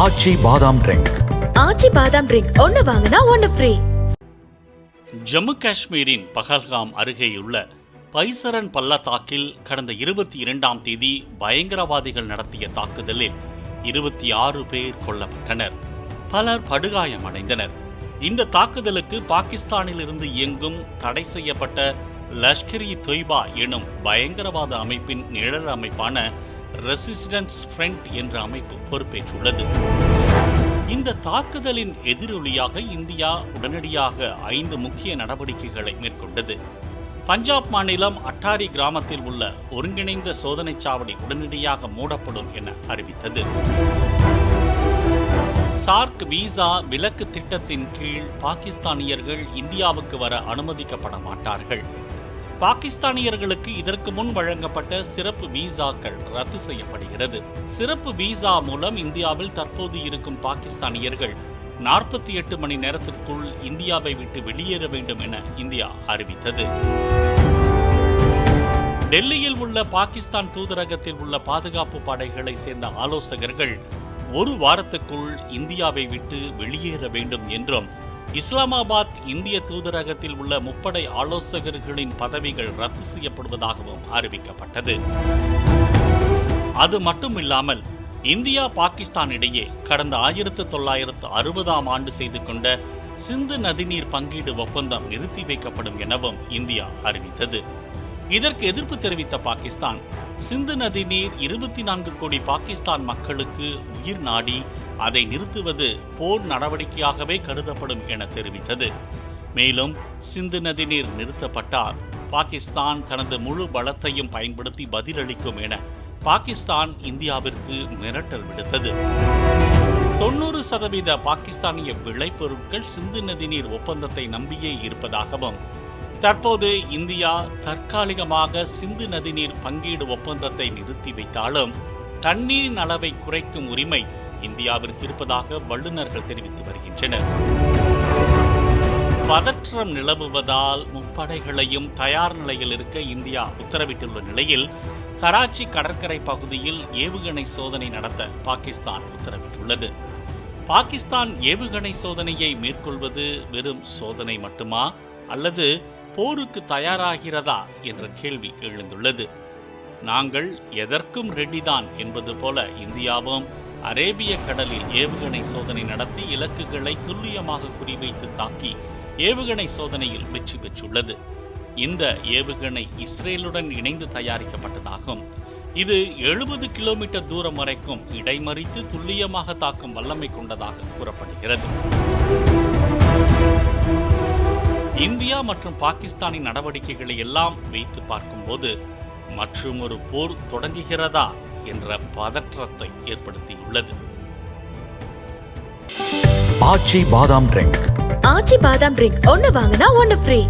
ஆச்சி பாதாம் ட்ரிங்க். ஆச்சி பாதாம் ட்ரிங்க் ஒன்னு வாங்கினா ஒன்னு ஃப்ரீ. ஜம்மு காஷ்மீரின் பஹல்காம் அருகேயுள்ள பைசரன் பள்ளத்தாக்கில் கடந்த 22ஆம் தேதி பயங்கரவாதிகள் நடத்திய தாக்குதலில் 26 பேர் கொல்லப்பட்டனர். பலர் படுகாயமடைந்தனர். இந்த தாக்குதலுக்கு பாகிஸ்தானில் இருந்து இயங்கும் தடை செய்யப்பட்ட லஷ்கர்-இ-தொய்பா எனும் பயங்கரவாத அமைப்பின் நிழல் அமைப்பான ரெசிஸ்டன்ஸ் ஃப்ரண்ட் என்ற அமைப்பு பொறுப்பேற்றுள்ளது. இந்த தாக்குதலின் எதிரொலியாக இந்தியா உடனடியாக 5 முக்கிய நடவடிக்கைகளை மேற்கொண்டது. பஞ்சாப் மாநிலம் அட்டாரி கிராமத்தில் உள்ள ஒருங்கிணைந்த சோதனைச் சாவடி உடனடியாக மூடப்படும் என அறிவித்தது. சார்க் விசா விலக்கு திட்டத்தின் கீழ் பாகிஸ்தானியர்கள் இந்தியாவுக்கு வர அனுமதிக்கப்பட மாட்டார்கள். பாகிஸ்தானியர்களுக்கு இதற்கு முன் வழங்கப்பட்ட சிறப்பு விசாக்கள் ரத்து செய்யப்படுகிறது. சிறப்பு விசா மூலம் இந்தியாவில் தற்போது இருக்கும் பாகிஸ்தானியர்கள் 48 மணி நேரத்திற்குள் இந்தியாவை விட்டு வெளியேற வேண்டும் என இந்தியா அறிவித்தது. டெல்லியில் உள்ள பாகிஸ்தான் தூதரகத்தில் உள்ள பாதுகாப்பு படைகளை சேர்ந்த ஆலோசகர்கள் 1 வாரத்துக்குள் இந்தியாவை விட்டு வெளியேற வேண்டும் என்றும், இஸ்லாமாபாத் இந்திய தூதரகத்தில் உள்ள முப்படை ஆலோசகர்களின் பதவிகள் ரத்து செய்யப்படுவதாகவும் அறிவிக்கப்பட்டது. அது மட்டுமில்லாமல் இந்தியா பாகிஸ்தான் இடையே கடந்த 1960ஆம் ஆண்டு செய்து கொண்ட சிந்து நதிநீர் பங்கீடு ஒப்பந்தம் நிறுத்தி வைக்கப்படும் எனவும் இந்தியா அறிவித்தது. இதற்கு எதிர்ப்பு தெரிவித்த பாகிஸ்தான், சிந்து நதி நீர் 24 கோடி பாகிஸ்தான் மக்களுக்கு உயிர் நாடி அதை நிறுத்துவது போர் நடவடிக்கையாகவே கருதப்படும் என தெரிவித்தது. மேலும் சிந்து நதி நீர் நிறுத்தப்பட்டால் பாகிஸ்தான் தனது முழு பலத்தையும் பயன்படுத்தி பதிலளிக்கும் என பாகிஸ்தான் இந்தியாவிற்கு மிரட்டல் விடுத்தது. 90% பாகிஸ்தானிய விளைபொருட்கள் சிந்து நதி நீர் ஒப்பந்தத்தை நம்பியே இருப்பதாகவும், தற்போது இந்தியா தற்காலிகமாக சிந்து நதிநீர் பங்கீடு ஒப்பந்தத்தை நிறுத்தி வைத்தாலும் தண்ணீரின் அளவை குறைக்கும் உரிமை இந்தியாவிற்கு இருப்பதாக வல்லுநர்கள் தெரிவித்து வருகின்றனர். பதற்றம் நிலவுவதால் முப்படைகளையும் தயார் நிலையில் இருக்க இந்தியா உத்தரவிட்டுள்ள நிலையில் கராச்சி கடற்கரை பகுதியில் ஏவுகணை சோதனை நடத்த பாகிஸ்தான் உத்தரவிட்டுள்ளது. பாகிஸ்தான் ஏவுகணை சோதனையை மேற்கொள்வது வெறும் சோதனை மட்டுமா அல்லது போருக்கு தயாராகிறதா என்ற கேள்வி எழுந்துள்ளது. நாங்கள் எதற்கும் ரெடிதான் என்பது போல இந்தியாவும் அரேபிய கடலில் ஏவுகணை சோதனை நடத்தி இலக்குகளை துல்லியமாக குறிவைத்து தாக்கி ஏவுகணை சோதனையில் வெற்றி பெற்றுள்ளது. இந்த ஏவுகணை இஸ்ரேலுடன் இணைந்து தயாரிக்கப்பட்டதாகும். இது 70 கிலோமீட்டர் தூரம் வரைக்கும் இடைமறித்து துல்லியமாக தாக்கும் வல்லமை கொண்டதாக கூறப்படுகிறது. இந்தியா மற்றும் பாகிஸ்தானின் நடவடிக்கைகளை எல்லாம் வைத்து பார்க்கும்போது மற்றும் ஒரு போர் தொடங்குகிறதா என்ற பதற்றத்தை ஏற்படுத்தியுள்ளது. ஆச்சி பாதாம் ட்ரிங்க். ஆச்சி பாதாம் ட்ரிங்க் ஒன்னு வாங்கினா ஒன்னு ஃப்ரீ.